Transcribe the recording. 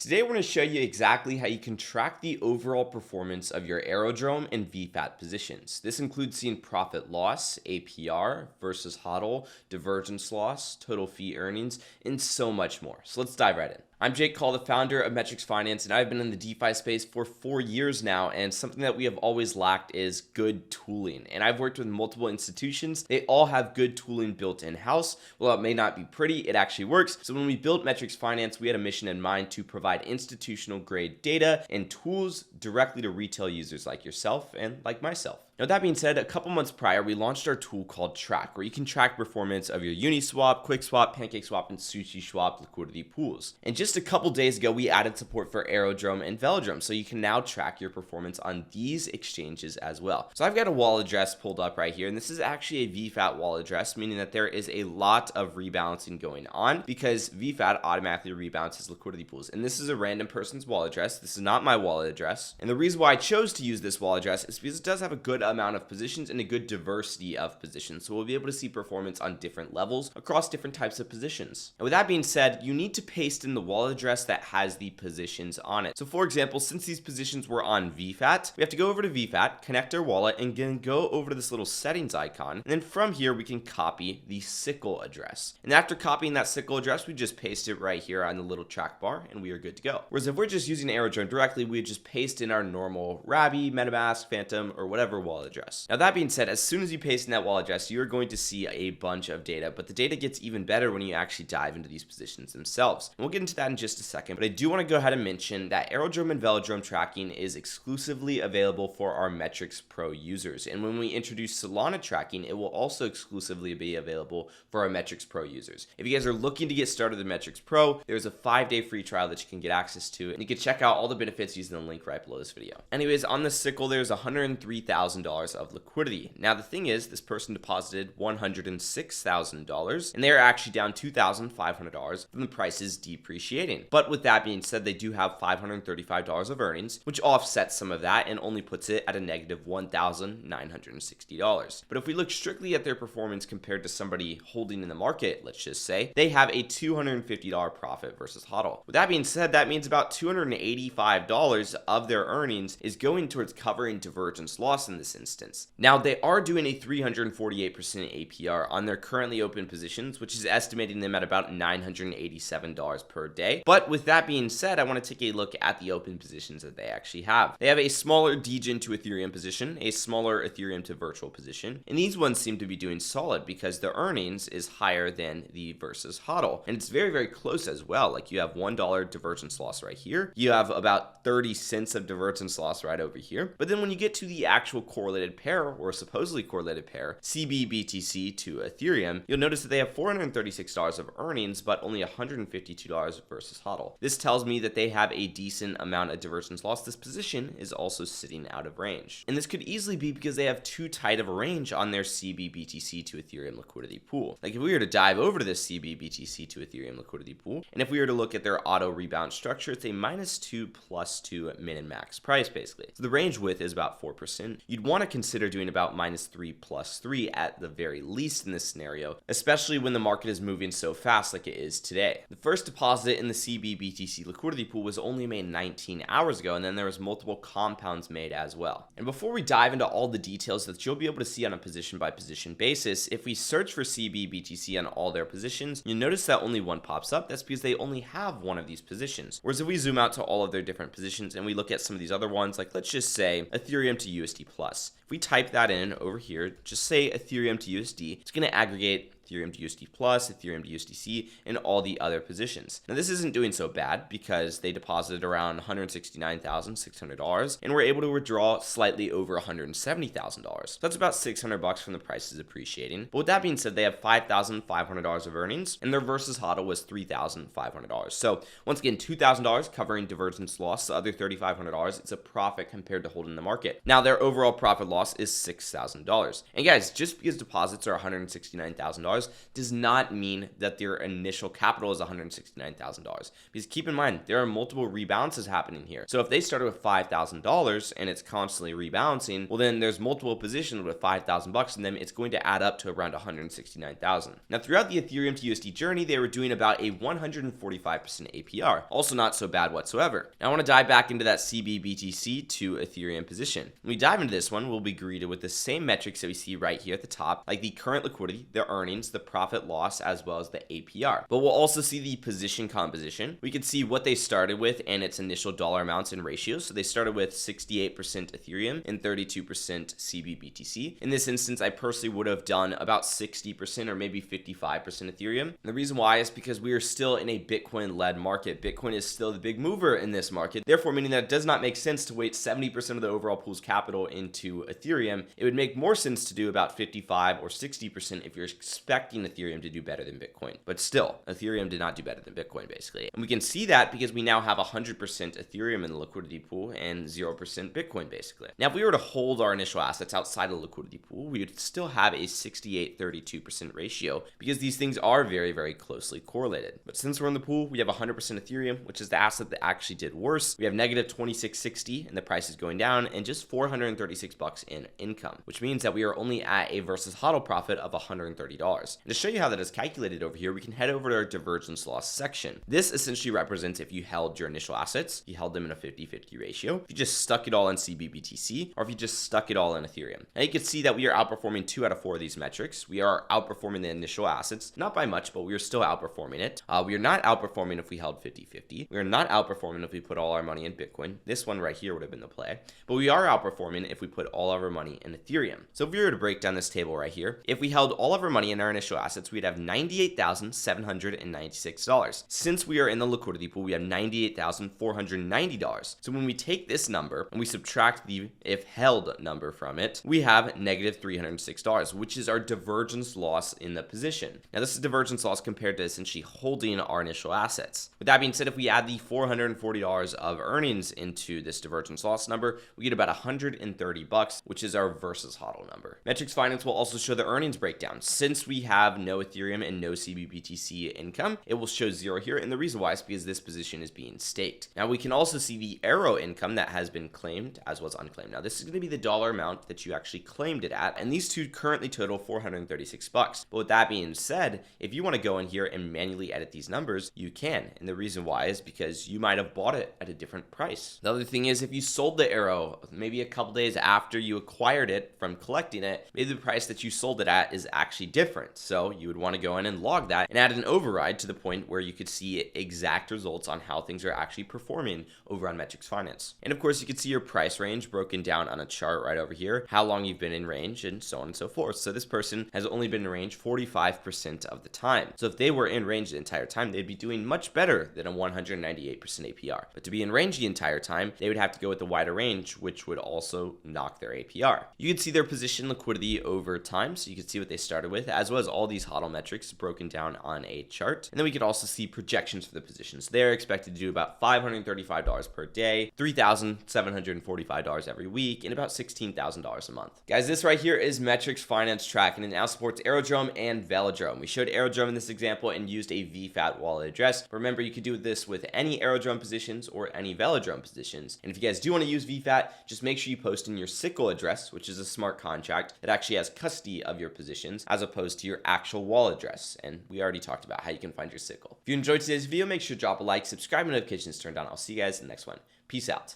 Today we're going to show you exactly how you can track the overall performance of your Aerodrome and VFAT positions. This includes seeing profit loss, APR versus HODL, divergence loss, total fee earnings, and so much more. So let's dive right in. I'm Jake Call, the founder of Metrix Finance, and I've been in the DeFi space for 4 years now, and something that we have always lacked is good tooling. And I've worked with multiple institutions. They all have good tooling built in-house. While it may not be pretty, it actually works. So when we built Metrix Finance, we had a mission in mind to provide institutional grade data and tools directly to retail users like yourself and like myself. Now, that being said, a couple months prior, we launched our tool called Track, where you can track performance of your Uniswap, QuickSwap, PancakeSwap, and SushiSwap liquidity pools. And just a couple days ago, we added support for Aerodrome and Velodrome, so you can now track your performance on these exchanges as well. So I've got a wallet address pulled up right here, and this is actually a VFAT wallet address, meaning that there is a lot of rebalancing going on because VFAT automatically rebalances liquidity pools. And this is a random person's wallet address. This is not my wallet address. And the reason why I chose to use this wallet address is because it does have a good amount of positions and a good diversity of positions, so we'll be able to see performance on different levels across different types of positions. And with that being said, you need to paste in the wallet address that has the positions on it. So for example, since these positions were on VFAT, we have to go over to VFAT, connect our wallet, and then go over to this little settings icon, and then from here we can copy the sickle address. And after copying that sickle address, we just paste it right here on the little track bar and we are good to go. Whereas if we're just using Aerodrome directly, we would just paste in our normal Rabby, MetaMask, Phantom, or whatever wallet address. Now that being said, as soon as you paste in that wallet address, you're going to see a bunch of data, but the data gets even better when you actually dive into these positions themselves. And we'll get into that in just a second, but I do want to go ahead and mention that Aerodrome and Velodrome tracking is exclusively available for our Metrix Pro users. And when we introduce Solana tracking, it will also exclusively be available for our Metrix Pro users. If you guys are looking to get started with Metrix Pro, there's a 5-day free trial that you can get access to, and you can check out all the benefits using the link right below this video. Anyways, on the sickle, there's $103,000 of liquidity. Now the thing is, this person deposited $106,000 and they're actually down $2,500 from the prices depreciating. But with that being said, they do have $535 of earnings, which offsets some of that and only puts it at a negative $1,960. But if we look strictly at their performance compared to somebody holding in the market, let's just say, they have a $250 profit versus HODL. With that being said, that means about $285 of their earnings is going towards covering divergence loss in this instance. Now, they are doing a 348% APR on their currently open positions, which is estimating them at about $987 per day. But with that being said, I want to take a look at the open positions that they actually have. They have a smaller degen to Ethereum position, a smaller Ethereum to virtual position, and these ones seem to be doing solid because the earnings is higher than the versus HODL, and it's very, very close as well. Like you have $1 divergence loss right here. You have about 30 cents of divergence loss right over here. But then when you get to the actual correlated pair, or supposedly correlated pair, CBBTC to Ethereum, you'll notice that they have $436 of earnings, but only $152 versus HODL. This tells me that they have a decent amount of divergence loss. This position is also sitting out of range. And this could easily be because they have too tight of a range on their CBBTC to Ethereum liquidity pool. Like if we were to dive over to this CBBTC to Ethereum liquidity pool, and if we were to look at their auto rebound structure, it's a -2 +2 min and max price basically. So the range width is about 4%. You'd want to consider doing about -3 +3 at the very least in this scenario, especially when the market is moving so fast like it is today. The first deposit in the CBBTC liquidity pool was only made 19 hours ago, and then there was multiple compounds made as well. And before we dive into all the details that you'll be able to see on a position by position basis, if we search for CBBTC on all their positions, you'll notice that only one pops up. That's because they only have one of these positions. Whereas if we zoom out to all of their different positions and we look at some of these other ones, like let's just say Ethereum to USD plus. If we type that in over here, just say Ethereum to USD, it's going to aggregate Ethereum to USD plus, Ethereum to USDC, and all the other positions. Now this isn't doing so bad because they deposited around $169,600 and were able to withdraw slightly over $170,000. So that's about $600 from the prices appreciating. But with that being said, they have $5,500 of earnings and their versus HODL was $3,500. So once again, $2,000 covering divergence loss, the other $3,500, it's a profit compared to holding the market. Now their overall profit loss is $6,000. And guys, just because deposits are $169,000 $169,000 does not mean that their initial capital is $169,000. Because keep in mind, there are multiple rebalances happening here. So if they started with $5,000 and it's constantly rebalancing, well then there's multiple positions with $5,000 and then it's going to add up to around $169,000. Now throughout the Ethereum to USD journey, they were doing about a 145% APR. Also not so bad whatsoever. Now I want to dive back into that CBBTC to Ethereum position. When we dive into this one, we'll be greeted with the same metrics that we see right here at the top, like the current liquidity, the earnings, the profit loss, as well as the APR. But we'll also see the position composition. We can see what they started with and its initial dollar amounts and ratios. So they started with 68% Ethereum and 32% CBBTC. In this instance, I personally would have done about 60% or maybe 55% Ethereum. And the reason why is because we are still in a Bitcoin-led market. Bitcoin is still the big mover in this market, therefore meaning that it does not make sense to weight 70% of the overall pool's capital into Ethereum. It would make more sense to do about 55 or 60% if you're expecting Ethereum to do better than Bitcoin. But still, Ethereum did not do better than Bitcoin, basically. And we can see that because we now have 100% Ethereum in the liquidity pool and 0% Bitcoin, basically. Now, if we were to hold our initial assets outside of the liquidity pool, we would still have a 68-32% ratio because these things are very, very closely correlated. But since we're in the pool, we have 100% Ethereum, which is the asset that actually did worse. We have negative 2660 and the price is going down, and just $436 in income, which means that we are only at a versus HODL profit of $130. And to show you how that is calculated over here, we can head over to our divergence loss section. This essentially represents if you held your initial assets, you held them in a 50-50 ratio, if you just stuck it all in CBBTC, or if you just stuck it all in Ethereum. Now you can see that we are outperforming 2 out of 4 of these metrics. We are outperforming the initial assets, not by much, but we are still outperforming it. We are not outperforming if we held 50-50. We are not outperforming if we put all our money in Bitcoin. This one right here would have been the play, but we are outperforming if we put all of our money in Ethereum. So if we were to break down this table right here, if we held all of our money in our initial assets, we'd have $98,796. Since we are in the liquidity pool, we have $98,490. So when we take this number and we subtract the if held number from it, we have negative $306, which is our divergence loss in the position. Now this is divergence loss compared to essentially holding our initial assets. With that being said, if we add the $440 of earnings into this divergence loss number, we get about $130, which is our versus HODL number. Metrix Finance will also show the earnings breakdown. Since we have no Ethereum and no CBBTC income, it will show 0 here, and the reason why is because this position is being staked. Now we can also see the Arrow income that has been claimed as well as unclaimed. Now this is going to be the dollar amount that you actually claimed it at, and these two currently total $436. But with that being said, if you want to go in here and manually edit these numbers, you can, and the reason why is because you might have bought it at a different price. The other thing is if you sold the Arrow maybe a couple days after you acquired it from collecting it, maybe the price that you sold it at is actually different. So you would want to go in and log that and add an override to the point where you could see exact results on how things are actually performing over on Metrix Finance. And of course, you can see your price range broken down on a chart right over here, how long you've been in range, and so on and so forth. So this person has only been in range 45% of the time. So if they were in range the entire time, they'd be doing much better than a 198% APR. But to be in range the entire time, they would have to go with the wider range, which would also knock their APR. You can see their position liquidity over time, so you can see what they started with, as well as all these HODL metrics broken down on a chart. And then we could also see projections for the positions. They're expected to do about $535 per day, $3,745 every week, and about $16,000 a month. Guys, this right here is Metrix Finance Track, and it now supports Aerodrome and Velodrome. We showed Aerodrome in this example and used a VFAT wallet address. But remember, you could do this with any Aerodrome positions or any Velodrome positions. And if you guys do want to use VFAT, just make sure you post in your SQL address, which is a smart contract that actually has custody of your positions as opposed to your actual wallet address. And we already talked about how you can find your SQL. If you enjoyed today's video, make sure to drop a like, subscribe, and notifications turned on. I'll see you guys in the next one. Peace out.